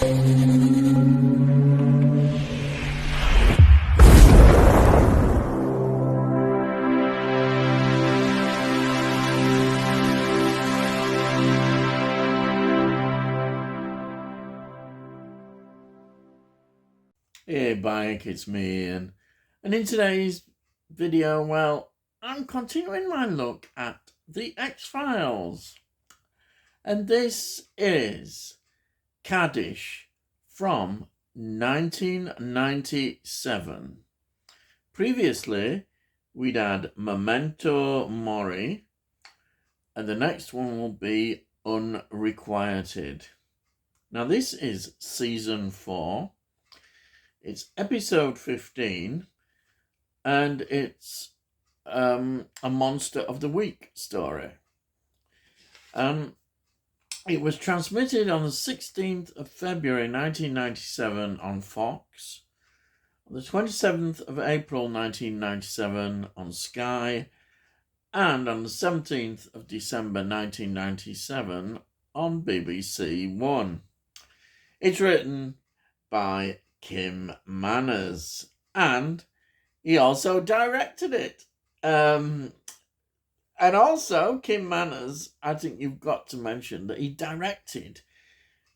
Hey Bike, it's me Ian. And in today's video, well, I'm continuing my look at the X-Files. And this is Kaddish from 1997. Previously, we'd had Memento Mori, and the next one will be Unrequited. Now this is season 4. It's episode 15, and it's a Monster of the Week story. It was transmitted on the 16th of February 1997 on Fox, on the 27th of April 1997 on Sky, and on the 17th of December 1997 on BBC One. It's written by Kim Manners, and he also directed it. And also, Kim Manners, I think you've got to mention that he directed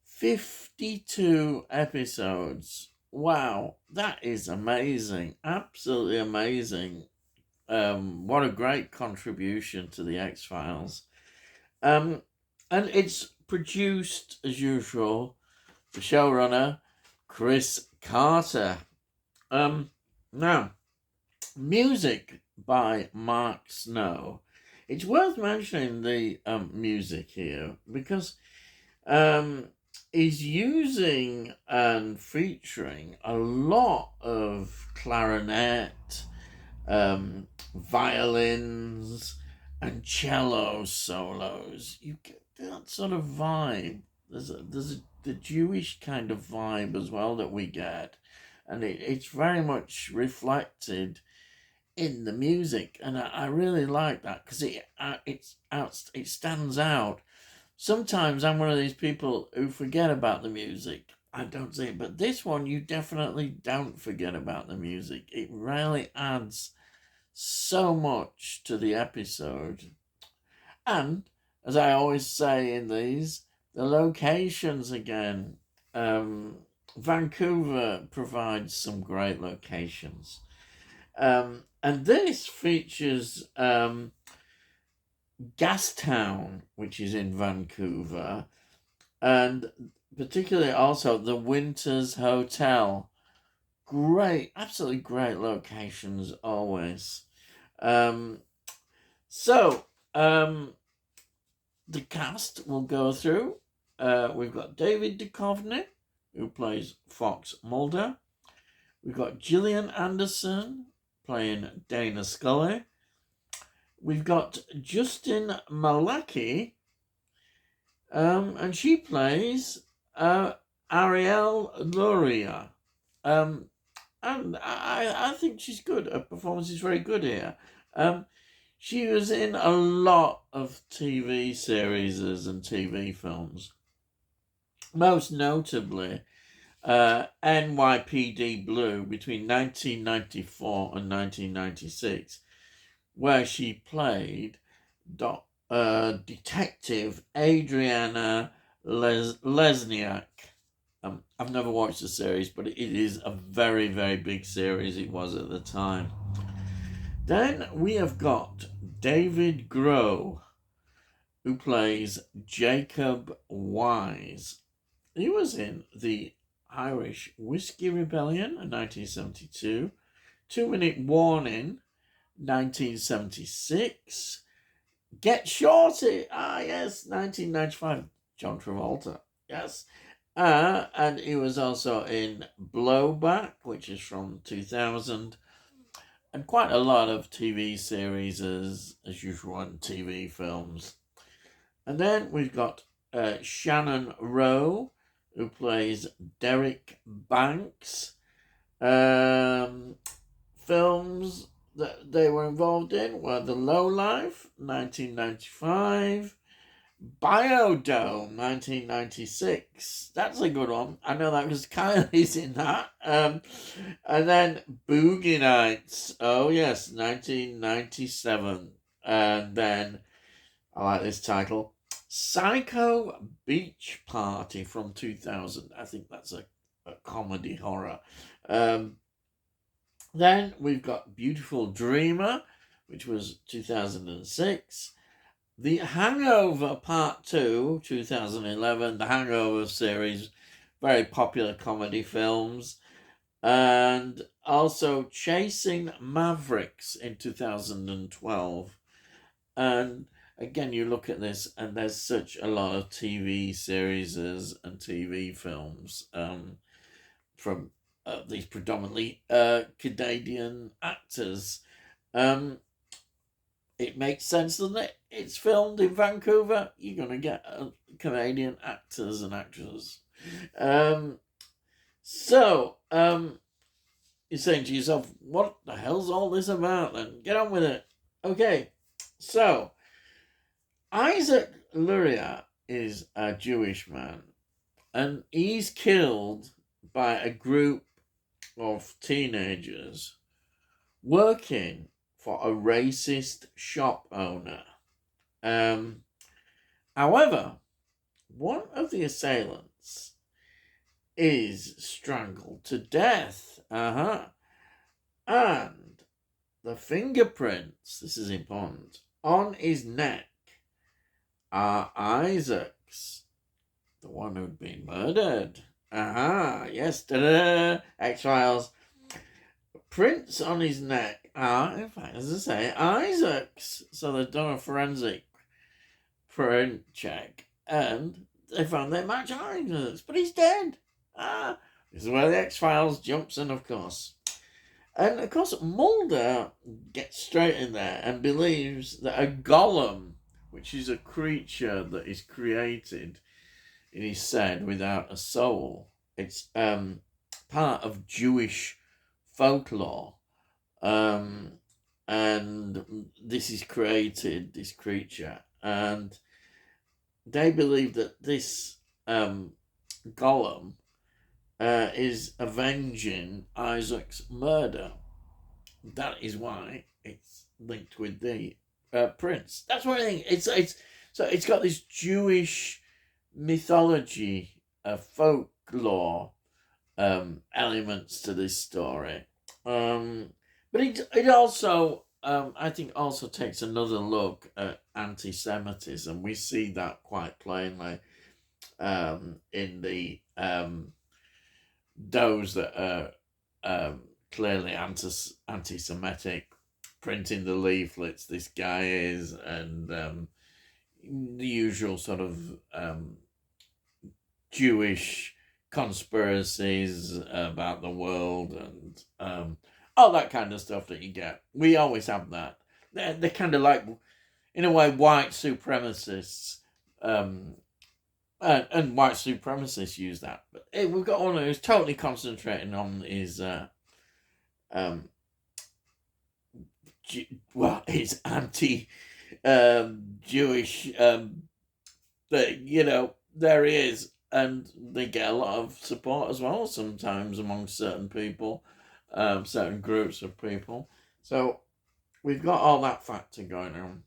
52 episodes. Wow, that is amazing. Absolutely amazing. What a great contribution to the X-Files. And it's produced, as usual, the showrunner, Chris Carter. Now, music by Mark Snow. It's worth mentioning the music here because he's using and featuring a lot of clarinet, violins, and cello solos. You get that sort of vibe. There's the Jewish kind of vibe as well that we get, and it's very much reflected in the music, and I really like that because it stands out. Sometimes I'm one of these people who forget about the music. I don't see it, but this one you definitely don't forget about the music. It really adds so much to the episode, and as I always say in these, the locations again. Vancouver provides some great locations. And this features Gastown, which is in Vancouver, and particularly also the Winters Hotel. Great, absolutely great locations always. The cast will go through. We've got David Duchovny, who plays Fox Mulder. We've got Gillian Anderson playing Dana Scully. We've got Justin Malaki, and she plays Ariel Luria. And I think she's good. Her performance is very good here. She was in a lot of TV series and TV films. Most notably, NYPD Blue between 1994 and 1996, where she played Detective Adriana Lesniak. I've never watched the series, but it is a very, very big series. It was at the time. Then we have got David Groh, who plays Jacob Wise. He was in the Irish Whiskey Rebellion in 1972, 2 Minute Warning, 1976, Get Shorty, yes, 1995, John Travolta, yes. And he was also in Blowback, which is from 2000, and quite a lot of TV series as usual, and TV films. And then we've got Shannon Rowe, who plays Derek Banks. Films that they were involved in were The Lowlife, 1995, Biodome, 1996. That's a good one. I know that because Kylie's in that. And then Boogie Nights. Oh, yes, 1997. And then, I like this title, Psycho Beach Party from 2000. I think that's a comedy horror. Um, then we've got Beautiful Dreamer, which was 2006. The Hangover Part 2, 2011, the Hangover series, very popular comedy films. And also Chasing Mavericks in 2012. And again, you look at this, and there's such a lot of TV series and TV films from these predominantly Canadian actors. It makes sense, doesn't it? It's filmed in Vancouver. You're going to get Canadian actors and actresses. So, you're saying to yourself, what the hell's all this about then? Get on with it. Okay, so Isaac Luria is a Jewish man, and he's killed by a group of teenagers working for a racist shop owner. However, one of the assailants is strangled to death. And the fingerprints, this is important, on his neck are Isaac's, the one who'd been murdered. Yes, X-Files. Prints on his neck are, in fact, as I say, Isaac's. So they've done a forensic print check, and they found they match Isaac's, but he's dead. This is where the X-Files jumps in, of course. And, of course, Mulder gets straight in there and believes that a golem, which is a creature that is created, it is said, without a soul, it's part of Jewish folklore, and this is created, this creature, and they believe that this golem is avenging Isaac's murder. That is why it's linked with the prince. That's what I think. It's got this Jewish mythology, folklore elements to this story, but it also I think also takes another look at anti-Semitism. We see that quite plainly in the those that are clearly anti-Semitic, printing the leaflets this guy is, and the usual sort of Jewish conspiracies about the world, and all that kind of stuff that you get. We always have that. They're kind of like, in a way, white supremacists, and white supremacists use that. But we've got one who's totally concentrating on his his anti Jewish thing. There he is. And they get a lot of support as well, sometimes among certain people, certain groups of people. So we've got all that factor going on.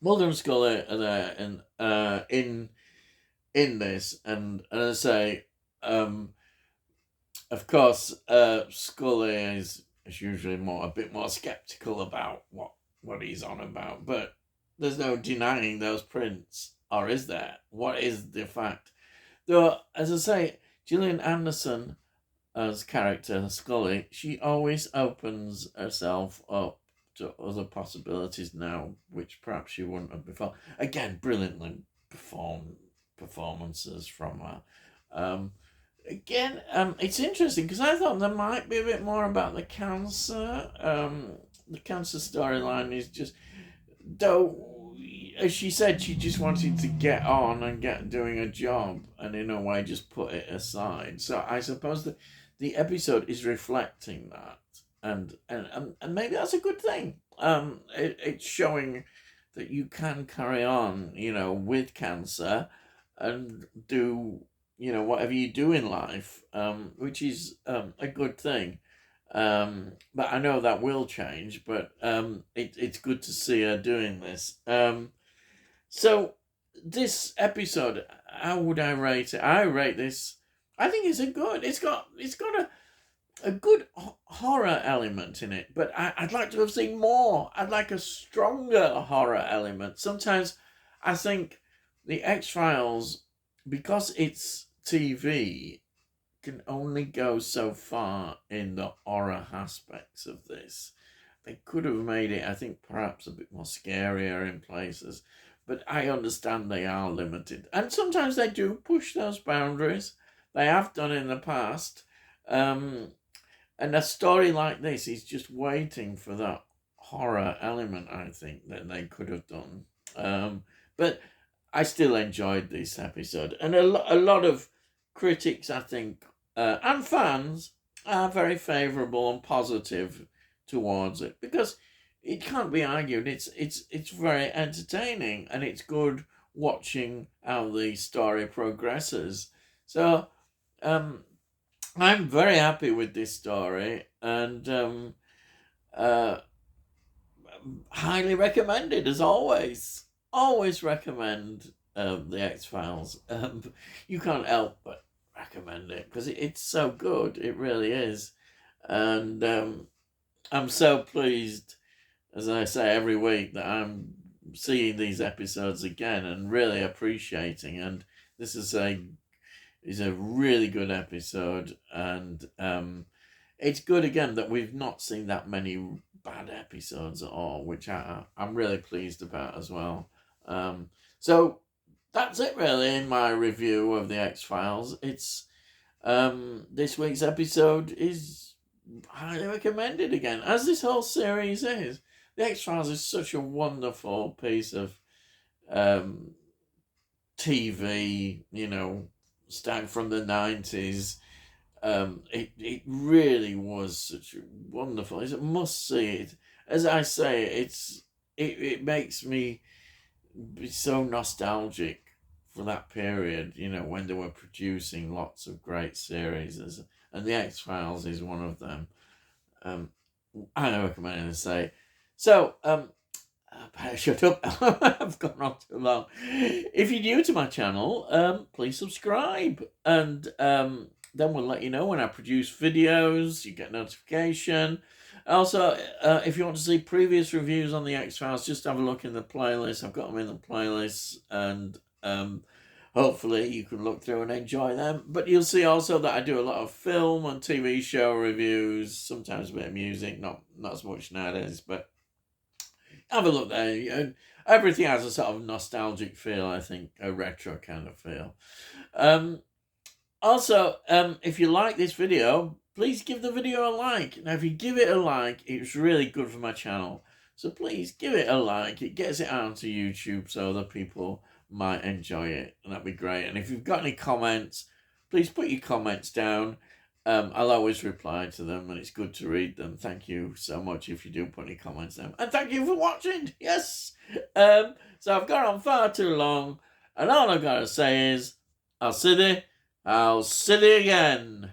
Mulder and Scully are there in this, and as I say, of course, Scully is usually a bit more skeptical about what he's on about, but there's no denying those prints, or is there? What is the fact? Though, as I say, Gillian Anderson, as character Scully, she always opens herself up to other possibilities now, which perhaps she wouldn't have before. Again, brilliantly performances from her. It's interesting because I thought there might be a bit more about the cancer. The cancer storyline is just, though, as she said, she just wanted to get on and get doing a job, and in a way just put it aside. So I suppose that the episode is reflecting that, and maybe that's a good thing. It's showing that you can carry on, with cancer and do, whatever you do in life, which is a good thing. But I know that will change, but it's good to see her doing this. So this episode, how would I rate it? I rate this. I think it's got a good horror element in it, but I'd like to have seen more. I'd like a stronger horror element. Sometimes I think the X-Files, because it's TV, can only go so far in the horror aspects of this. They could have made it, I think, perhaps a bit more scarier in places, but I understand they are limited. And sometimes they do push those boundaries. They have done in the past. And a story like this is just waiting for that horror element, I think, that they could have done. But I still enjoyed this episode. And a lot of critics, I think, and fans are very favourable and positive towards it, because it can't be argued. It's very entertaining, and it's good watching how the story progresses. So I'm very happy with this story, and highly recommended as always. Always recommend the X-Files. You can't help but recommend it because it's so good. It really is, and I'm so pleased, as I say every week, that I'm seeing these episodes again and really appreciating. And this is a really good episode, and it's good again that we've not seen that many bad episodes at all, which I'm really pleased about as well. So that's it really in my review of the X-Files. It's this week's episode is highly recommended again, as this whole series is. The X-Files is such a wonderful piece of TV, starting from the 90s. It really was such a wonderful. It's a must see it. As I say, it makes me be so nostalgic for that period, when they were producing lots of great series, and the X-Files is one of them. I recommend it to say. So, I better shut up. I've gone on too long. If you're new to my channel, please subscribe, and then we'll let you know when I produce videos. You get notification. Also, if you want to see previous reviews on the X-Files, just have a look in the playlist. I've got them in the playlist, and hopefully you can look through and enjoy them. But you'll see also that I do a lot of film and TV show reviews, sometimes a bit of music, not as much nowadays, but have a look there. Everything has a sort of nostalgic feel, I think, a retro kind of feel. Also, if you like this video, please give the video a like. Now, if you give it a like, it's really good for my channel. So please give it a like. It gets it out to YouTube so other people might enjoy it, and that'd be great. And if you've got any comments, please put your comments down. I'll always reply to them, and it's good to read them. Thank you so much if you do put any comments down. And thank you for watching. Yes. So I've gone on far too long, and all I've got to say is, I'll see you again.